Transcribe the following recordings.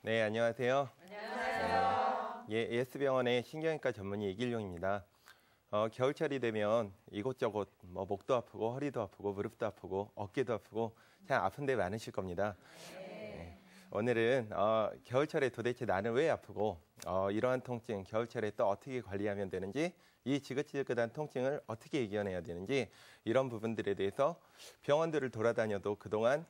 네, 안녕하세요. 안녕하세요. 예, 예스병원의 신경외과 전문의 이길용입니다. 겨울철이 되면 이곳저곳 목도 아프고 허리도 아프고 무릎도 아프고 어깨도 아프고 참 아픈 데 많으실 겁니다. 네, 오늘은 겨울철에 도대체 나는 왜 아프고 이러한 통증 겨울철에 또 어떻게 관리하면 되는지, 이 지긋지긋한 통증을 어떻게 이겨내야 되는지, 이런 부분들에 대해서 병원들을 돌아다녀도 그동안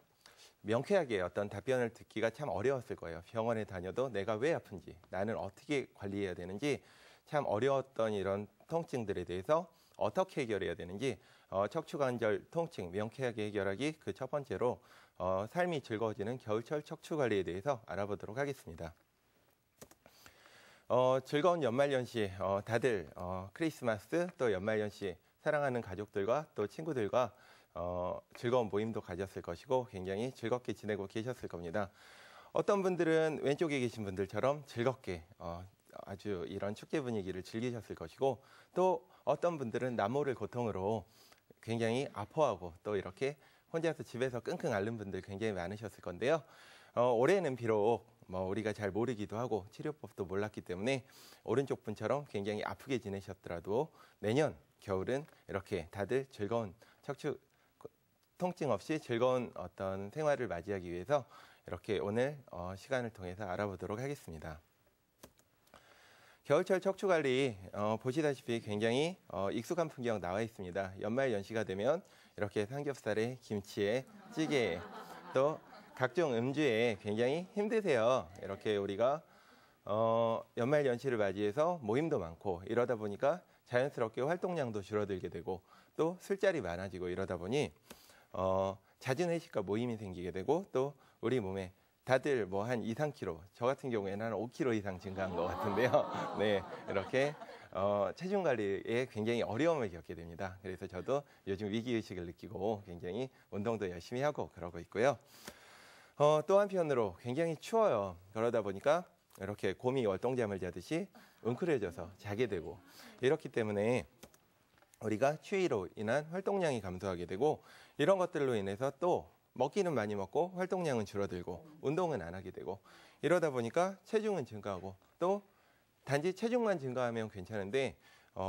명쾌하게 어떤 답변을 듣기가 참 어려웠을 거예요. 병원에 다녀도 내가 왜 아픈지, 나는 어떻게 관리해야 되는지 참 어려웠던 이런 통증들에 대해서 어떻게 해결해야 되는지, 척추관절 통증 명쾌하게 해결하기, 그 첫 번째로 삶이 즐거워지는 겨울철 척추관리에 대해서 알아보도록 하겠습니다. 즐거운 연말연시, 다들 크리스마스 또 연말연시 사랑하는 가족들과 또 친구들과 즐거운 모임도 가졌을 것이고 굉장히 즐겁게 지내고 계셨을 겁니다. 어떤 분들은 왼쪽에 계신 분들처럼 즐겁게 아주 이런 축제 분위기를 즐기셨을 것이고, 또 어떤 분들은 남모를 고통으로 굉장히 아파하고 또 이렇게 혼자서 집에서 끙끙 앓는 분들 굉장히 많으셨을 건데요. 올해는 비록 우리가 잘 모르기도 하고 치료법도 몰랐기 때문에 오른쪽 분처럼 굉장히 아프게 지내셨더라도 내년 겨울은 이렇게 다들 즐거운 척추 통증 없이 즐거운 어떤 생활을 맞이하기 위해서 이렇게 오늘 시간을 통해서 알아보도록 하겠습니다. 겨울철 척추관리 보시다시피 굉장히 익숙한 풍경 나와 있습니다. 연말 연시가 되면 이렇게 삼겹살에 김치에 찌개에 또 각종 음주에 굉장히 힘드세요. 이렇게 우리가 연말 연시를 맞이해서 모임도 많고 이러다 보니까 자연스럽게 활동량도 줄어들게 되고 또 술자리 많아지고 이러다 보니 잦은 회식과 모임이 생기게 되고, 또 우리 몸에 다들 한 2, 3kg, 저 같은 경우에는 한 5kg 이상 증가한 것 같은데요. 네, 이렇게 체중 관리에 굉장히 어려움을 겪게 됩니다. 그래서 저도 요즘 위기의식을 느끼고 굉장히 운동도 열심히 하고 그러고 있고요. 또 한편으로 굉장히 추워요. 그러다 보니까 이렇게 곰이 월동잠을 자듯이 웅크려져서 자게 되고, 이렇기 때문에 우리가 추위로 인한 활동량이 감소하게 되고, 이런 것들로 인해서 또 먹기는 많이 먹고 활동량은 줄어들고 운동은 안 하게 되고, 이러다 보니까 체중은 증가하고, 또 단지 체중만 증가하면 괜찮은데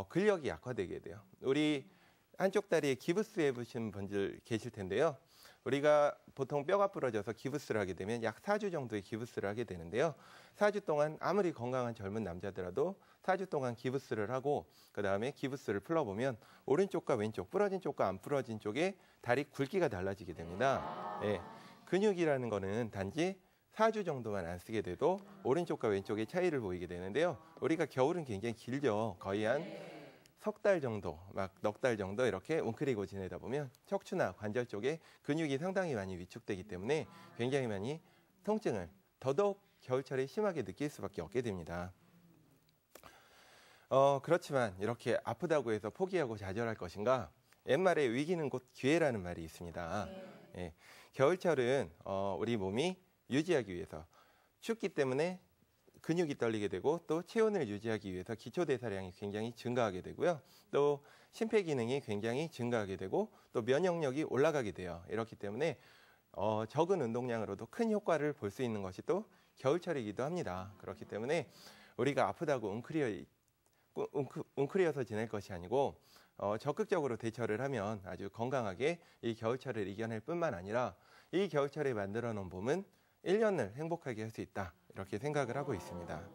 근력이 약화되게 돼요. 우리 한쪽 다리에 기부스 해보신 분들 계실 텐데요. 우리가 보통 뼈가 부러져서 기부스를 하게 되면 약 4주 정도의 기부스를 하게 되는데요. 4주 동안 아무리 건강한 젊은 남자더라도 4주 동안 기부스를 하고 그 다음에 기부스를 풀어보면 오른쪽과 왼쪽, 부러진 쪽과 안 부러진 쪽에 다리 굵기가 달라지게 됩니다. 네, 근육이라는 거는 단지 4주 정도만 안 쓰게 돼도 오른쪽과 왼쪽의 차이를 보이게 되는데요. 우리가 겨울은 굉장히 길죠. 거의 한 석 달 정도, 넉 달 정도 이렇게 웅크리고 지내다 보면 척추나 관절 쪽에 근육이 상당히 많이 위축되기 때문에 굉장히 많이 통증을 더더욱 겨울철에 심하게 느낄 수밖에 없게 됩니다. 그렇지만 이렇게 아프다고 해서 포기하고 좌절할 것인가? 옛말에 위기는 곧 기회라는 말이 있습니다. 예, 겨울철은 우리 몸이 유지하기 위해서, 춥기 때문에 근육이 떨리게 되고 또 체온을 유지하기 위해서 기초대사량이 굉장히 증가하게 되고요. 또 심폐기능이 굉장히 증가하게 되고 또 면역력이 올라가게 돼요. 이렇기 때문에 적은 운동량으로도 큰 효과를 볼 수 있는 것이 또 겨울철이기도 합니다. 그렇기 때문에 우리가 아프다고 웅크려서 지낼 것이 아니고 적극적으로 대처를 하면 아주 건강하게 이 겨울철을 이겨낼 뿐만 아니라 이 겨울철에 만들어 놓은 몸은 1년을 행복하게 할 수 있다, 이렇게 생각을 하고 있습니다.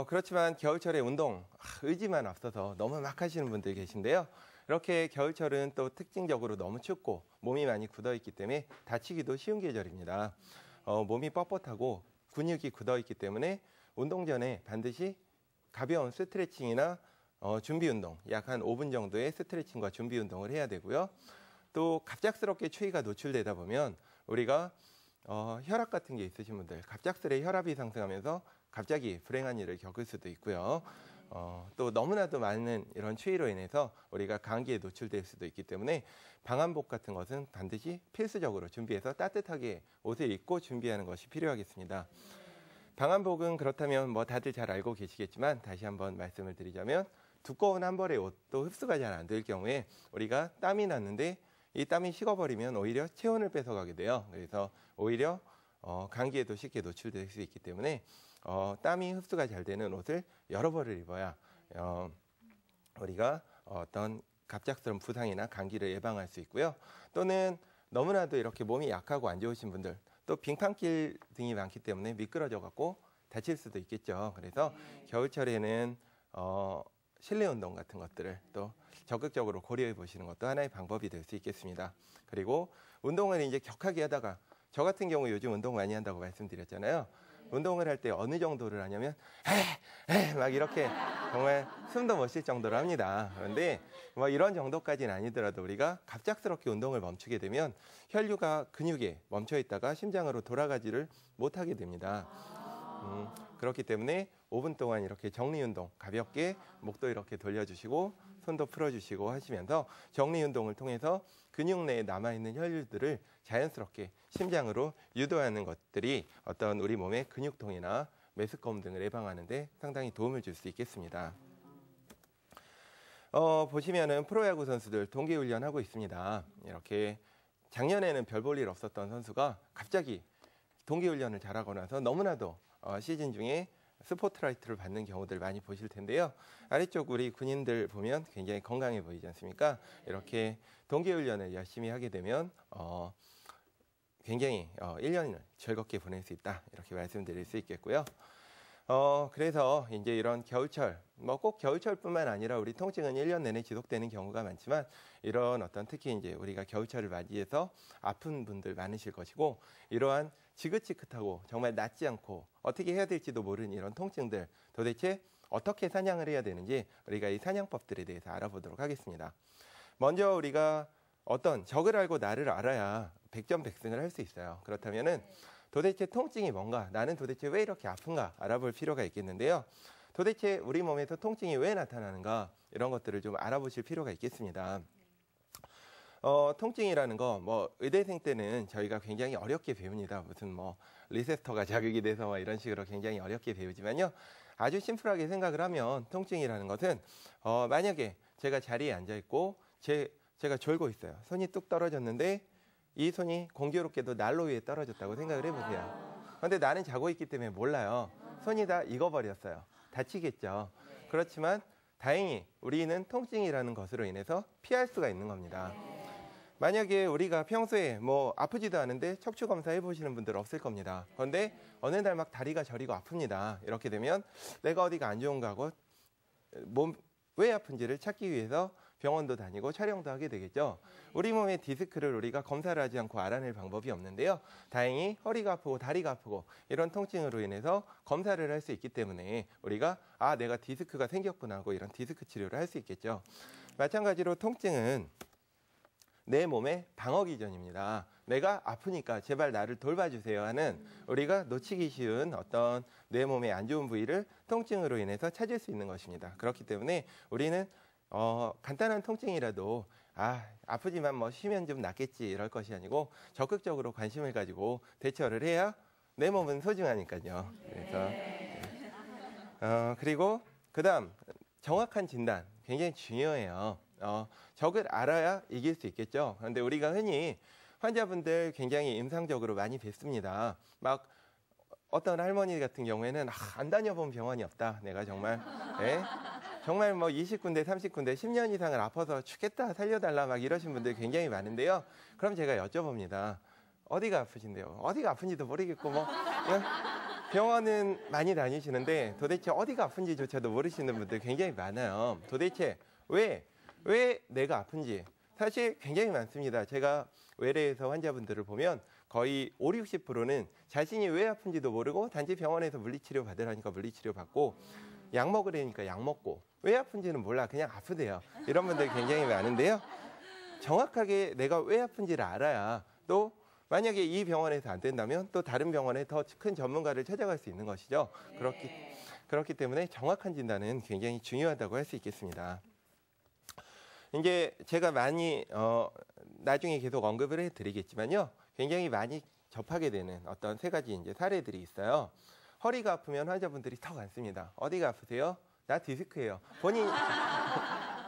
그렇지만 겨울철에 운동 의지만 앞서서 너무 막 하시는 분들 계신데요. 이렇게 겨울철은 또 특징적으로 너무 춥고 몸이 많이 굳어있기 때문에 다치기도 쉬운 계절입니다. 몸이 뻣뻣하고 근육이 굳어있기 때문에 운동 전에 반드시 가벼운 스트레칭이나 준비 운동, 약 한 5분 정도의 스트레칭과 준비 운동을 해야 되고요. 또 갑작스럽게 추위가 노출되다 보면 우리가 혈압 같은 게 있으신 분들, 갑작스레 혈압이 상승하면서 갑자기 불행한 일을 겪을 수도 있고요. 또 너무나도 많은 이런 추위로 인해서 우리가 감기에 노출될 수도 있기 때문에 방한복 같은 것은 반드시 필수적으로 준비해서 따뜻하게 옷을 입고 준비하는 것이 필요하겠습니다. 방한복은 그렇다면 다들 잘 알고 계시겠지만 다시 한번 말씀을 드리자면, 두꺼운 한 벌의 옷, 또 흡수가 잘 안 될 경우에 우리가 땀이 났는데 이 땀이 식어버리면 오히려 체온을 뺏어가게 돼요. 그래서 오히려 감기에도 쉽게 노출될 수 있기 때문에 땀이 흡수가 잘 되는 옷을 여러 벌을 입어야 우리가 어떤 갑작스러운 부상이나 감기를 예방할 수 있고요. 또는 너무나도 이렇게 몸이 약하고 안 좋으신 분들, 또 빙판길 등이 많기 때문에 미끄러져 갖고 다칠 수도 있겠죠. 그래서 겨울철에는 실내 운동 같은 것들을 또 적극적으로 고려해 보시는 것도 하나의 방법이 될 수 있겠습니다. 그리고 운동을 이제 격하게 하다가, 저 같은 경우 요즘 운동 많이 한다고 말씀드렸잖아요. 운동을 할 때 어느 정도를 하냐면 막 이렇게 정말 숨도 못 쉴 정도로 합니다. 그런데 뭐 이런 정도까지는 아니더라도 우리가 갑작스럽게 운동을 멈추게 되면 혈류가 근육에 멈춰 있다가 심장으로 돌아가지를 못하게 됩니다. 그렇기 때문에 5분 동안 이렇게 정리운동 가볍게 목도 이렇게 돌려주시고 손도 풀어주시고 하시면서 정리운동을 통해서 근육 내에 남아있는 혈류들을 자연스럽게 심장으로 유도하는 것들이 어떤 우리 몸의 근육통이나 메스꺼움 등을 예방하는 데 상당히 도움을 줄 수 있겠습니다. 보시면은 프로야구 선수들 동계훈련하고 있습니다. 이렇게 작년에는 별 볼 일 없었던 선수가 갑자기 동계훈련을 잘하고 나서 너무나도 시즌 중에 스포트라이트를 받는 경우들 많이 보실 텐데요. 아래쪽 우리 군인들 보면 굉장히 건강해 보이지 않습니까? 이렇게 동계훈련을 열심히 하게 되면 굉장히 1년을 즐겁게 보낼 수 있다, 이렇게 말씀드릴 수 있겠고요. 그래서 이제 이런 겨울철, 뭐 꼭 겨울철뿐만 아니라 우리 통증은 1년 내내 지속되는 경우가 많지만, 이런 어떤 특히 이제 우리가 겨울철을 맞이해서 아픈 분들 많으실 것이고, 이러한 지긋지긋하고 정말 낫지 않고 어떻게 해야 될지도 모르는 이런 통증들, 도대체 어떻게 사냥을 해야 되는지 우리가 이 사냥법들에 대해서 알아보도록 하겠습니다. 먼저 우리가 어떤 적을 알고 나를 알아야 백전백승을 할 수 있어요. 그렇다면은 도대체 통증이 뭔가, 나는 도대체 왜 이렇게 아픈가 알아볼 필요가 있겠는데요. 도대체 우리 몸에서 통증이 왜 나타나는가, 이런 것들을 좀 알아보실 필요가 있겠습니다. 통증이라는 거, 뭐 의대생 때는 저희가 굉장히 어렵게 배웁니다. 무슨 뭐 리세스터가 자극이 돼서 뭐 이런 식으로 굉장히 어렵게 배우지만요. 아주 심플하게 생각을 하면 통증이라는 것은 만약에 제가 자리에 앉아 있고 제가 졸고 있어요. 손이 뚝 떨어졌는데 이 손이 공교롭게도 난로 위에 떨어졌다고 생각을 해보세요. 그런데 나는 자고 있기 때문에 몰라요. 손이 다 익어버렸어요. 다치겠죠. 그렇지만 다행히 우리는 통증이라는 것으로 인해서 피할 수가 있는 겁니다. 만약에 우리가 평소에 뭐 아프지도 않은데 척추 검사 해보시는 분들 없을 겁니다. 그런데 어느 날 막 다리가 저리고 아픕니다. 이렇게 되면 내가 어디가 안 좋은가 하고 몸 왜 아픈지를 찾기 위해서 병원도 다니고 촬영도 하게 되겠죠. 우리 몸의 디스크를 우리가 검사를 하지 않고 알아낼 방법이 없는데요. 다행히 허리가 아프고 다리가 아프고 이런 통증으로 인해서 검사를 할 수 있기 때문에 우리가 내가 디스크가 생겼구나 하고 이런 디스크 치료를 할 수 있겠죠. 마찬가지로 통증은 내 몸의 방어 기전입니다. 내가 아프니까 제발 나를 돌봐주세요 하는, 우리가 놓치기 쉬운 어떤 내 몸의 안 좋은 부위를 통증으로 인해서 찾을 수 있는 것입니다. 그렇기 때문에 우리는 간단한 통증이라도 아프지만 뭐 쉬면 좀 낫겠지 이럴 것이 아니고 적극적으로 관심을 가지고 대처를 해야 내 몸은 소중하니까요. 그래서 그리고 그다음 정확한 진단 굉장히 중요해요. 적을 알아야 이길 수 있겠죠. 그런데 우리가 흔히 환자분들 굉장히 임상적으로 많이 뵙습니다. 막 어떤 할머니 같은 경우에는 안 다녀본 병원이 없다. 내가 정말 정말 뭐 20군데 30군데 10년 이상을 아파서 죽겠다 살려달라 막 이러신 분들 굉장히 많은데요. 그럼 제가 여쭤봅니다. 어디가 아프신데요? 어디가 아픈지도 모르겠고 뭐 병원은 많이 다니시는데 도대체 어디가 아픈지조차도 모르시는 분들 굉장히 많아요. 도대체 왜 내가 아픈지 사실 굉장히 많습니다. 제가 외래에서 환자분들을 보면 거의 50~60%는 자신이 왜 아픈지도 모르고 단지 병원에서 물리치료 받으라니까 물리치료 받고 약 먹으라니까 약 먹고 왜 아픈지는 몰라 그냥 아프대요. 이런 분들 굉장히 많은데요. 정확하게 내가 왜 아픈지를 알아야 또 만약에 이 병원에서 안 된다면 또 다른 병원에 더 큰 전문가를 찾아갈 수 있는 것이죠. 그렇기 때문에 정확한 진단은 굉장히 중요하다고 할 수 있겠습니다. 이제 제가 많이 나중에 계속 언급을 해드리겠지만요. 굉장히 많이 접하게 되는 어떤 3가지 이제 사례들이 있어요. 허리가 아프면 환자분들이 턱 앉습니다. 어디가 아프세요? 나 디스크예요.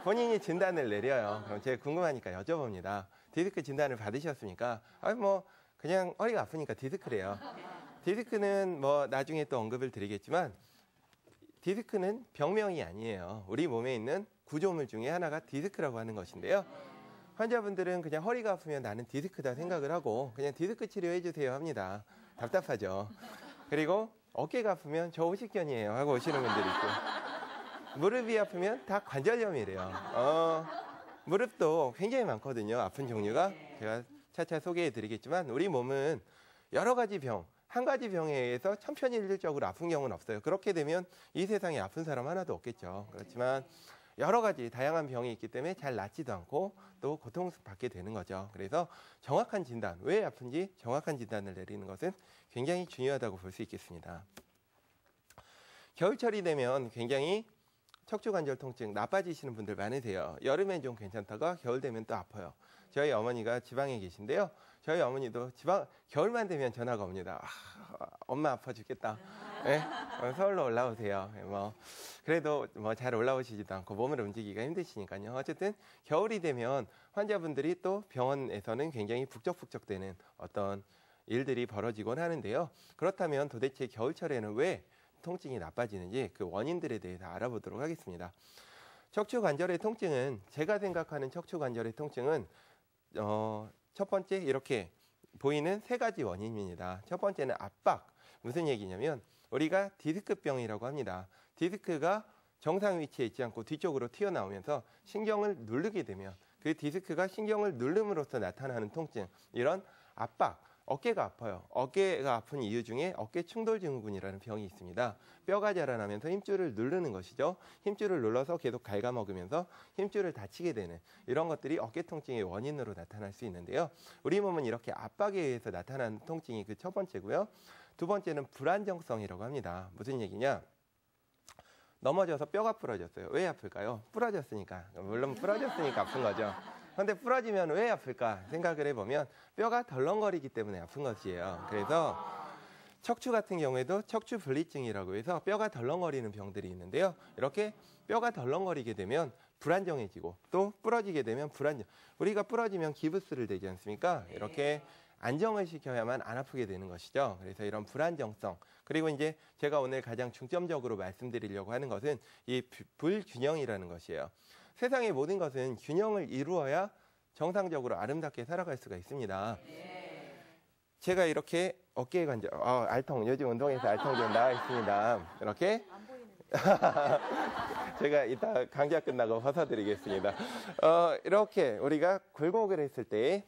본인이 진단을 내려요. 그럼 제가 궁금하니까 여쭤봅니다. 디스크 진단을 받으셨습니까? 뭐 그냥 허리가 아프니까 디스크래요. 디스크는 뭐 나중에 또 언급을 드리겠지만 디스크는 병명이 아니에요. 우리 몸에 있는 구조물 중에 하나가 디스크라고 하는 것인데요. 환자분들은 그냥 허리가 아프면 나는 디스크다 생각을 하고 그냥 디스크 치료해 주세요 합니다. 답답하죠. 그리고 어깨가 아프면 저 오십견이에요 하고 오시는 분들이 있고 무릎이 아프면 다 관절염이래요. 무릎도 굉장히 많거든요. 아픈 종류가. 제가 차차 소개해 드리겠지만 우리 몸은 여러 가지 병, 한 가지 병에 의해서 천편일률적으로 아픈 경우는 없어요. 그렇게 되면 이 세상에 아픈 사람 하나도 없겠죠. 그렇지만 여러 가지 다양한 병이 있기 때문에 잘 낫지도 않고 또 고통받게 되는 거죠. 그래서 정확한 진단, 왜 아픈지 정확한 진단을 내리는 것은 굉장히 중요하다고 볼 수 있겠습니다. 겨울철이 되면 굉장히 척추관절 통증 나빠지시는 분들 많으세요. 여름엔 좀 괜찮다가 겨울 되면 또 아파요. 저희 어머니가 지방에 계신데요. 저희 어머니도 겨울만 되면 전화가 옵니다. 엄마 아파 죽겠다. 네? 서울로 올라오세요. 그래도 잘 올라오시지도 않고 몸을 움직이기가 힘드시니까요. 어쨌든 겨울이 되면 환자분들이 또 병원에서는 굉장히 북적북적대는 어떤 일들이 벌어지곤 하는데요. 그렇다면 도대체 겨울철에는 왜 통증이 나빠지는지 그 원인들에 대해서 알아보도록 하겠습니다. 척추관절의 통증은 제가 생각하는 척추관절의 통증은 첫 번째 이렇게 보이는 세 가지 원인입니다. 첫 번째는 압박. 무슨 얘기냐면 우리가 디스크병이라고 합니다. 디스크가 정상 위치에 있지 않고 뒤쪽으로 튀어나오면서 신경을 누르게 되면 그 디스크가 신경을 누름으로써 나타나는 통증, 이런 압박. 어깨가 아파요. 어깨가 아픈 이유 중에 어깨 충돌 증후군이라는 병이 있습니다. 뼈가 자라나면서 힘줄을 누르는 것이죠. 힘줄을 눌러서 계속 갉아먹으면서 힘줄을 다치게 되는 이런 것들이 어깨 통증의 원인으로 나타날 수 있는데요. 우리 몸은 이렇게 압박에 의해서 나타나는 통증이 그 첫 번째고요. 두 번째는 불안정성이라고 합니다. 무슨 얘기냐? 넘어져서 뼈가 부러졌어요. 왜 아플까요? 부러졌으니까. 물론 부러졌으니까 아픈 거죠. 그런데 부러지면 왜 아플까 생각을 해보면 뼈가 덜렁거리기 때문에 아픈 것이에요. 그래서 척추 같은 경우에도 척추 분리증이라고 해서 뼈가 덜렁거리는 병들이 있는데요. 이렇게 뼈가 덜렁거리게 되면 불안정해지고 또 부러지게 되면 불안정. 우리가 부러지면 기부스를 대지 않습니까? 이렇게 안정을 시켜야만 안 아프게 되는 것이죠. 그래서 이런 불안정성, 그리고 이제 제가 오늘 가장 중점적으로 말씀드리려고 하는 것은 이 불균형이라는 것이에요. 세상의 모든 것은 균형을 이루어야 정상적으로 아름답게 살아갈 수가 있습니다. 제가 이렇게 어깨에 관절, 알통, 요즘 운동에서 알통 좀 나와 있습니다. 이렇게 제가 이따 강좌 끝나고 벗어드리겠습니다. 이렇게 우리가 굴곡을 했을 때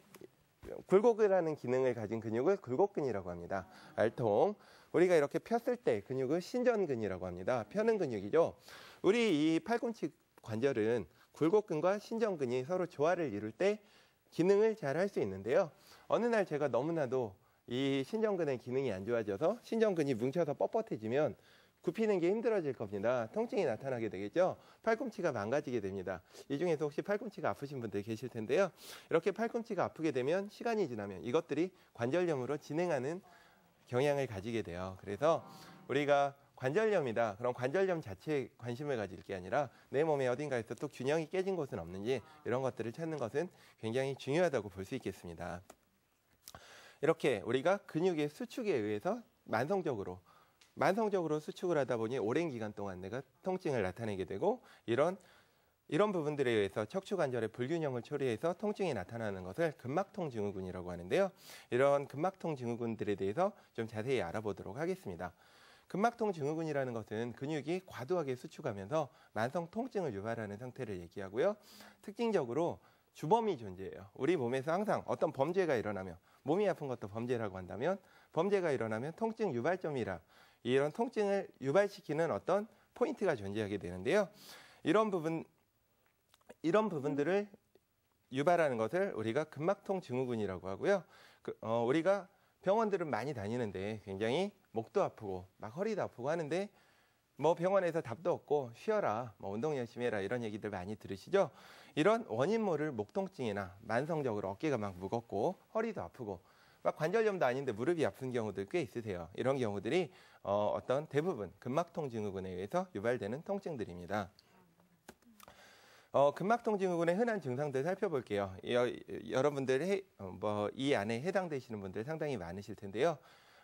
굴곡을 하는 기능을 가진 근육을 굴곡근이라고 합니다. 알통. 우리가 이렇게 폈을 때 근육을 신전근이라고 합니다. 펴는 근육이죠. 우리 이 팔꿈치 관절은 굴곡근과 신전근이 서로 조화를 이룰 때 기능을 잘 할 수 있는데요. 어느 날 제가 너무나도 이 신전근의 기능이 안 좋아져서 신전근이 뭉쳐서 뻣뻣해지면 굽히는 게 힘들어질 겁니다. 통증이 나타나게 되겠죠. 팔꿈치가 망가지게 됩니다. 이 중에서 혹시 팔꿈치가 아프신 분들 계실 텐데요. 이렇게 팔꿈치가 아프게 되면 시간이 지나면 이것들이 관절염으로 진행하는 경향을 가지게 돼요. 그래서 우리가 관절염이다. 그럼 관절염 자체에 관심을 가질 게 아니라 내 몸에 어딘가에서 또 균형이 깨진 곳은 없는지 이런 것들을 찾는 것은 굉장히 중요하다고 볼 수 있겠습니다. 이렇게 우리가 근육의 수축에 의해서 만성적으로 수축을 하다 보니 오랜 기간 동안 내가 통증을 나타내게 되고 이런 부분들에 의해서 척추관절의 불균형을 초래해서 통증이 나타나는 것을 근막통 증후군이라고 하는데요. 이런 근막통 증후군들에 대해서 좀 자세히 알아보도록 하겠습니다. 근막통 증후군이라는 것은 근육이 과도하게 수축하면서 만성 통증을 유발하는 상태를 얘기하고요. 특징적으로 주범이 존재해요. 우리 몸에서 항상 어떤 범죄가 일어나면 몸이 아픈 것도 범죄라고 한다면 범죄가 일어나면 통증 유발점이라 이런 통증을 유발시키는 어떤 포인트가 존재하게 되는데요. 이런 부분들을 유발하는 것을 우리가 근막통 증후군이라고 하고요. 우리가 병원들은 많이 다니는데 굉장히 목도 아프고 막 허리도 아프고 하는데 병원에서 답도 없고 쉬어라, 운동 열심히 해라 이런 얘기들 많이 들으시죠? 이런 원인 모를 목통증이나 만성적으로 어깨가 막 무겁고 허리도 아프고 막 관절염도 아닌데 무릎이 아픈 경우들 꽤 있으세요. 이런 경우들이 어떤 대부분 근막통 증후군에 의해서 유발되는 통증들입니다. 근막통 증후군의 흔한 증상들 살펴볼게요. 여러분들 이 안에 해당되시는 분들 상당히 많으실 텐데요.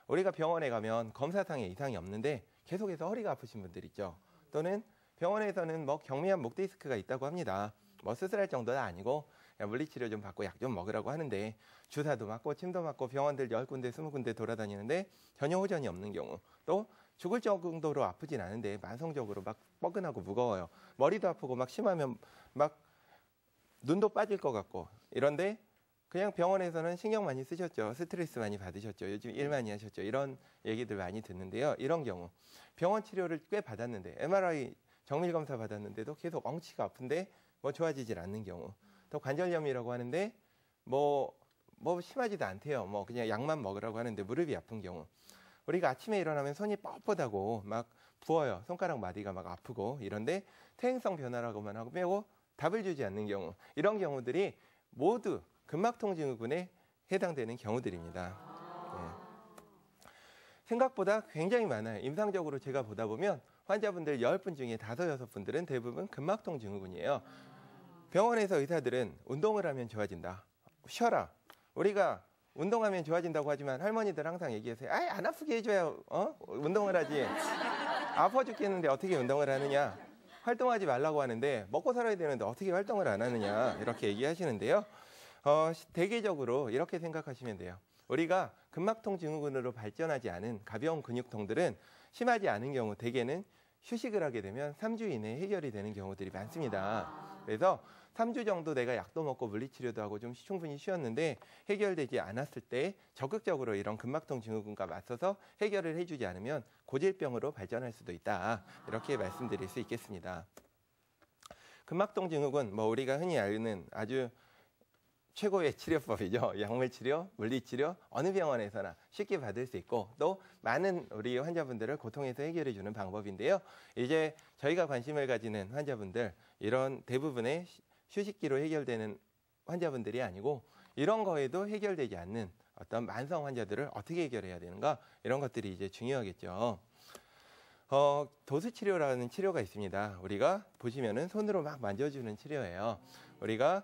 우리가 병원에 가면 검사상에 이상이 없는데 계속해서 허리가 아프신 분들 있죠. 또는 병원에서는 뭐 경미한 목 디스크가 있다고 합니다. 뭐 수술할 정도는 아니고 그냥 물리치료 좀 받고 약 좀 먹으라고 하는데 주사도 맞고 침도 맞고 병원들 10군데 20군데 돌아다니는데 전혀 호전이 없는 경우, 또 죽을 정도로 아프진 않은데 만성적으로 막 뻐근하고 무거워요. 머리도 아프고 막 심하면 막 눈도 빠질 것 같고 이런데 그냥 병원에서는 신경 많이 쓰셨죠. 스트레스 많이 받으셨죠. 요즘 일 많이 하셨죠. 이런 얘기들 많이 듣는데요. 이런 경우 병원 치료를 꽤 받았는데 MRI 정밀검사 받았는데도 계속 엉치가 아픈데 뭐 좋아지질 않는 경우, 또 관절염이라고 하는데 뭐 심하지도 않대요. 뭐 그냥 약만 먹으라고 하는데 무릎이 아픈 경우, 우리가 아침에 일어나면 손이 뻣뻣하고 막 부어요. 손가락 마디가 막 아프고 이런데 퇴행성 변화라고만 하고 빼고 답을 주지 않는 경우, 이런 경우들이 모두 근막통증후군에 해당되는 경우들입니다. 네. 생각보다 굉장히 많아요. 임상적으로 제가 보다 보면 환자분들 10분 중에 5, 6분들은 대부분 근막통증후군이에요. 병원에서 의사들은 운동을 하면 좋아진다. 쉬어라. 우리가 운동하면 좋아진다고 하지만 할머니들 항상 얘기하세요. 아이, 안 아프게 해줘야 운동을 하지. 아파 죽겠는데 어떻게 운동을 하느냐. 활동하지 말라고 하는데 먹고 살아야 되는데 어떻게 활동을 안 하느냐. 이렇게 얘기하시는데요. 대개적으로 이렇게 생각하시면 돼요. 우리가 근막통증후군으로 발전하지 않은 가벼운 근육통들은 심하지 않은 경우 대개는 휴식을 하게 되면 3주 이내에 해결이 되는 경우들이 많습니다. 그래서 3주 정도 내가 약도 먹고 물리치료도 하고 좀 충분히 쉬었는데 해결되지 않았을 때 적극적으로 이런 근막통증후군과 맞서서 해결을 해주지 않으면 고질병으로 발전할 수도 있다. 이렇게 말씀드릴 수 있겠습니다. 근막통증후군, 우리가 흔히 아는 아주 최고의 치료법이죠. 약물치료, 물리치료, 어느 병원에서나 쉽게 받을 수 있고 또 많은 우리 환자분들을 고통에서 해결해주는 방법인데요. 이제 저희가 관심을 가지는 환자분들, 이런 대부분의 휴식기로 해결되는 환자분들이 아니고 이런 거에도 해결되지 않는 어떤 만성 환자들을 어떻게 해결해야 되는가, 이런 것들이 이제 중요하겠죠. 도수치료라는 치료가 있습니다. 우리가 보시면은 손으로 막 만져주는 치료예요. 우리가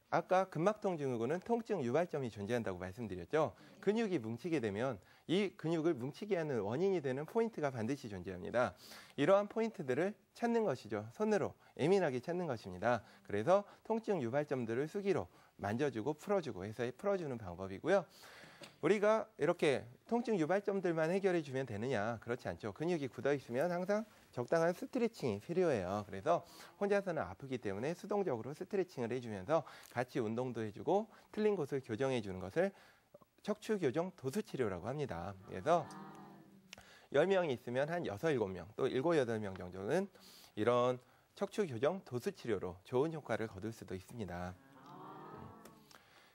아까 근막통증후군은 통증 유발점이 존재한다고 말씀드렸죠. 근육이 뭉치게 되면 이 근육을 뭉치게 하는 원인이 되는 포인트가 반드시 존재합니다. 이러한 포인트들을 찾는 것이죠. 손으로 예민하게 찾는 것입니다. 그래서 통증 유발점들을 수기로 만져주고 풀어주고 해서 풀어주는 방법이고요. 우리가 이렇게 통증 유발점들만 해결해 주면 되느냐? 그렇지 않죠. 근육이 굳어 있으면 항상 적당한 스트레칭이 필요해요. 그래서 혼자서는 아프기 때문에 수동적으로 스트레칭을 해주면서 같이 운동도 해주고 틀린 곳을 교정해 주는 것을 척추교정 도수치료라고 합니다. 그래서 10명이 있으면 한 6, 7명, 또 7, 8명 정도는 이런 척추교정 도수치료로 좋은 효과를 거둘 수도 있습니다.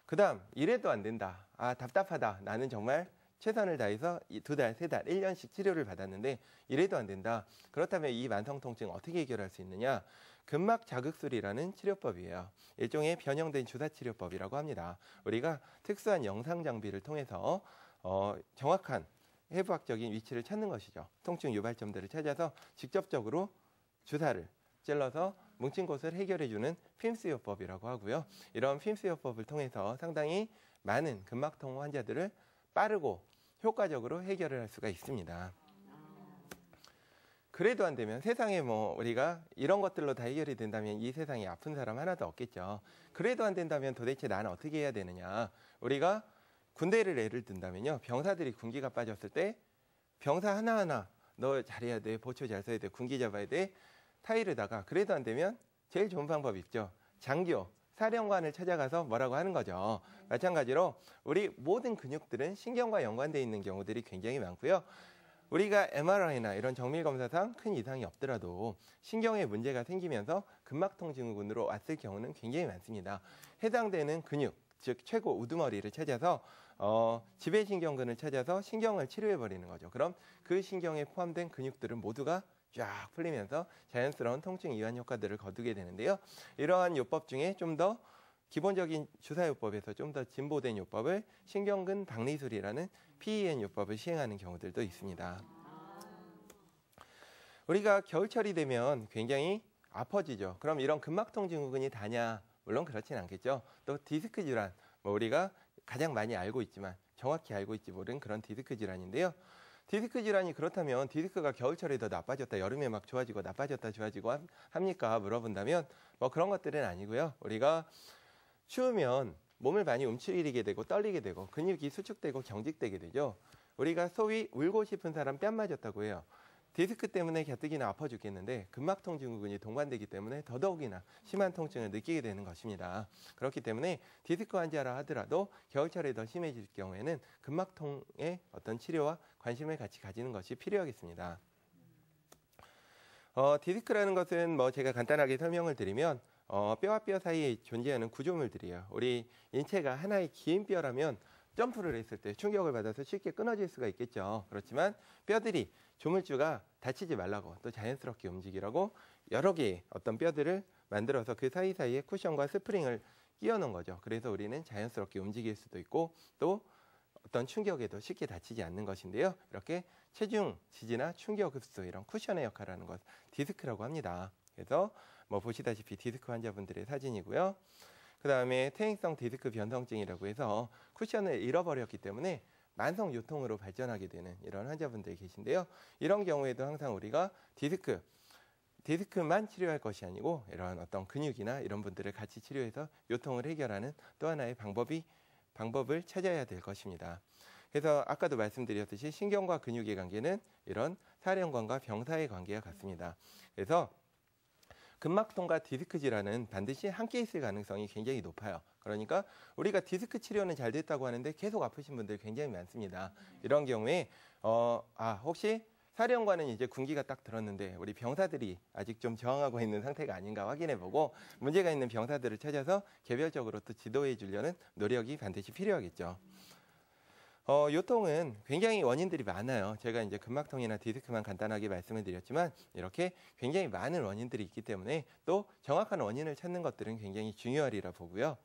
그 다음, 이래도 안 된다. 아, 답답하다. 나는 정말 최선을 다해서 2달, 3달, 1년씩 치료를 받았는데 이래도 안 된다. 그렇다면 이 만성통증 어떻게 해결할 수 있느냐? 근막 자극술이라는 치료법이에요. 일종의 변형된 주사치료법이라고 합니다. 우리가 특수한 영상 장비를 통해서 정확한 해부학적인 위치를 찾는 것이죠. 통증 유발점들을 찾아서 직접적으로 주사를 찔러서 뭉친 곳을 해결해주는 핌스요법이라고 하고요. 이런 핌스요법을 통해서 상당히 많은 근막통 환자들을 빠르고 효과적으로 해결을 할 수가 있습니다. 그래도 안 되면 세상에 우리가 이런 것들로 다 해결이 된다면 이 세상에 아픈 사람 하나도 없겠죠. 그래도 안 된다면 도대체 나는 어떻게 해야 되느냐. 우리가 군대를 예를 든다면요. 병사들이 군기가 빠졌을 때 병사 하나하나 너 잘해야 돼. 보초 잘 써야 돼. 군기 잡아야 돼. 타이르다가 그래도 안 되면 제일 좋은 방법이 있죠. 장교, 사령관을 찾아가서 뭐라고 하는 거죠. 마찬가지로 우리 모든 근육들은 신경과 연관되어 있는 경우들이 굉장히 많고요. 우리가 MRI나 이런 정밀검사상 큰 이상이 없더라도 신경에 문제가 생기면서 근막통증후군으로 왔을 경우는 굉장히 많습니다. 해당되는 근육, 즉 최고 우두머리를 찾아서 지배신경근을 찾아서 신경을 치료해버리는 거죠. 그럼 그 신경에 포함된 근육들은 모두가 쫙 풀리면서 자연스러운 통증 이완 효과들을 거두게 되는데요. 이러한 요법 중에 좀 더 기본적인 주사요법에서 좀 더 진보된 요법을 신경근 박리술이라는 PEN 요법을 시행하는 경우들도 있습니다. 우리가 겨울철이 되면 굉장히 아파지죠. 그럼 이런 근막통증후군이 다냐? 물론 그렇진 않겠죠. 또 디스크 질환, 우리가 가장 많이 알고 있지만 정확히 알고 있지 모른 그런 디스크 질환인데요. 디스크 질환이 그렇다면 디스크가 겨울철에 더 나빠졌다, 여름에 막 좋아지고 나빠졌다 좋아지고 합니까? 물어본다면 뭐 그런 것들은 아니고요. 우리가 추우면 몸을 많이 움츠리게 되고 떨리게 되고 근육이 수축되고 경직되게 되죠. 우리가 소위 울고 싶은 사람 뺨 맞았다고 해요. 디스크 때문에 가뜩이나 아파 죽겠는데 근막통 증후군이 동반되기 때문에 더더욱이나 심한 통증을 느끼게 되는 것입니다. 그렇기 때문에 디스크 환자라 하더라도 겨울철에 더 심해질 경우에는 근막통의 어떤 치료와 관심을 같이 가지는 것이 필요하겠습니다. 디스크라는 것은 뭐 제가 간단하게 설명을 드리면 뼈와 뼈 사이에 존재하는 구조물들이에요. 우리 인체가 하나의 긴 뼈라면 점프를 했을 때 충격을 받아서 쉽게 끊어질 수가 있겠죠. 그렇지만 뼈들이 조물주가 다치지 말라고 또 자연스럽게 움직이라고 여러 개의 어떤 뼈들을 만들어서 그 사이사이에 쿠션과 스프링을 끼워 놓은 거죠. 그래서 우리는 자연스럽게 움직일 수도 있고 또 어떤 충격에도 쉽게 다치지 않는 것인데요. 이렇게 체중 지지나 충격 흡수 이런 쿠션의 역할을 하는 것 디스크라고 합니다. 그래서 뭐 보시다시피 디스크 환자분들의 사진이고요. 그 다음에 퇴행성 디스크 변성증이라고 해서 쿠션을 잃어버렸기 때문에 만성 요통으로 발전하게 되는 이런 환자분들이 계신데요. 이런 경우에도 항상 우리가 디스크만 치료할 것이 아니고 이런 어떤 근육이나 이런 분들을 같이 치료해서 요통을 해결하는 또 하나의 방법을 찾아야 될 것입니다. 그래서 아까도 말씀드렸듯이 신경과 근육의 관계는 이런 사령관과 병사의 관계와 같습니다. 그래서 근막통과 디스크 질환은 반드시 함께 있을 가능성이 굉장히 높아요. 그러니까 우리가 디스크 치료는 잘 됐다고 하는데 계속 아프신 분들 굉장히 많습니다. 이런 경우에 혹시 사령관은 이제 군기가 딱 들었는데 우리 병사들이 아직 좀 저항하고 있는 상태가 아닌가 확인해보고 문제가 있는 병사들을 찾아서 개별적으로 또 지도해 주려는 노력이 반드시 필요하겠죠. 요통은 굉장히 원인들이 많아요. 제가 이제 근막통이나 디스크만 간단하게 말씀을 드렸지만 이렇게 굉장히 많은 원인들이 있기 때문에 또 정확한 원인을 찾는 것들은 굉장히 중요하리라 보고요.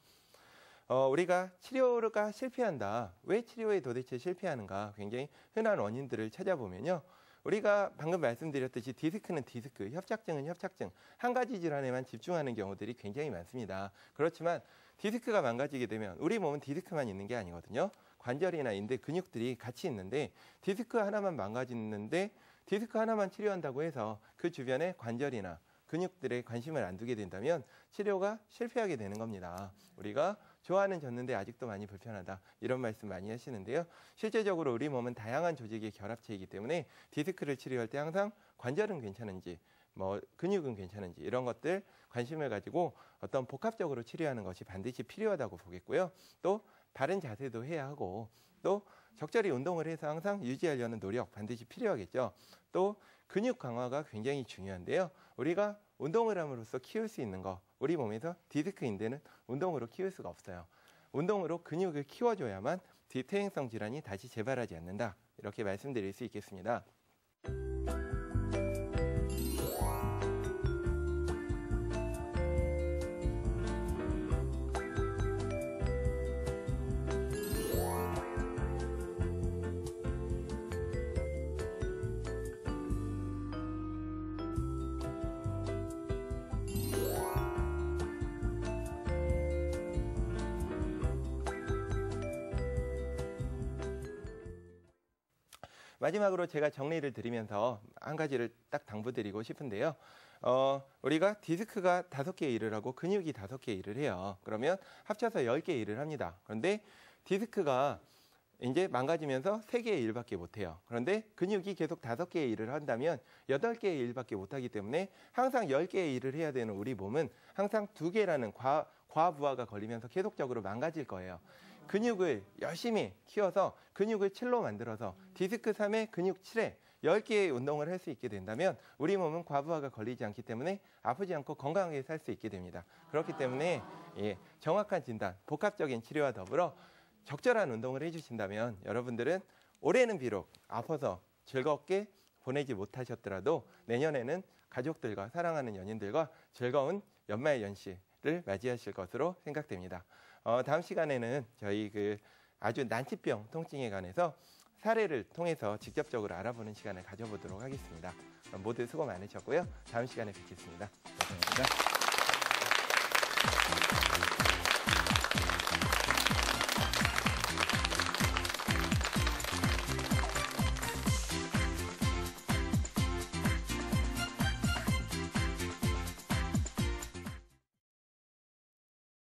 우리가 치료가 실패한다. 왜 치료에 도대체 실패하는가? 굉장히 흔한 원인들을 찾아보면요. 우리가 방금 말씀드렸듯이 디스크는 디스크, 협착증은 협착증, 한 가지 질환에만 집중하는 경우들이 굉장히 많습니다. 그렇지만 디스크가 망가지게 되면 우리 몸은 디스크만 있는 게 아니거든요. 관절이나 인대, 근육들이 같이 있는데 디스크 하나만 망가지는데 디스크 하나만 치료한다고 해서 그 주변에 관절이나 근육들에 관심을 안 두게 된다면 치료가 실패하게 되는 겁니다. 우리가 좋아하는 졌는데 아직도 많이 불편하다 이런 말씀 많이 하시는데요. 실제적으로 우리 몸은 다양한 조직의 결합체이기 때문에 디스크를 치료할 때 항상 관절은 괜찮은지 뭐 근육은 괜찮은지 이런 것들 관심을 가지고 어떤 복합적으로 치료하는 것이 반드시 필요하다고 보겠고요. 또 바른 자세도 해야 하고 또 적절히 운동을 해서 항상 유지하려는 노력 반드시 필요하겠죠. 또 근육 강화가 굉장히 중요한데요. 우리가 운동을 함으로써 키울 수 있는 거 우리 몸에서 디스크 인대는 운동으로 키울 수가 없어요. 운동으로 근육을 키워줘야만 퇴행성 질환이 다시 재발하지 않는다. 이렇게 말씀드릴 수 있겠습니다. 마지막으로 제가 정리를 드리면서 한 가지를 딱 당부드리고 싶은데요. 우리가 디스크가 5개 일을 하고 근육이 5개 일을 해요. 그러면 합쳐서 10개 일을 합니다. 그런데 디스크가 이제 망가지면서 3개의 일밖에 못해요. 그런데 근육이 계속 5개의 일을 한다면 8개의 일밖에 못하기 때문에 항상 10개의 일을 해야 되는 우리 몸은 항상 2개라는 과부하가 걸리면서 계속적으로 망가질 거예요. 근육을 열심히 키워서 근육을 7로 만들어서 디스크 3에 근육 7에 10개의 운동을 할 수 있게 된다면 우리 몸은 과부하가 걸리지 않기 때문에 아프지 않고 건강하게 살 수 있게 됩니다. 그렇기 때문에 정확한 진단, 복합적인 치료와 더불어 적절한 운동을 해주신다면 여러분들은 올해는 비록 아파서 즐겁게 보내지 못하셨더라도 내년에는 가족들과 사랑하는 연인들과 즐거운 연말 연시를 맞이하실 것으로 생각됩니다. 다음 시간에는 저희 아주 난치병 통증에 관해서 사례를 통해서 직접적으로 알아보는 시간을 가져보도록 하겠습니다. 모두 수고 많으셨고요. 다음 시간에 뵙겠습니다. 감사합니다.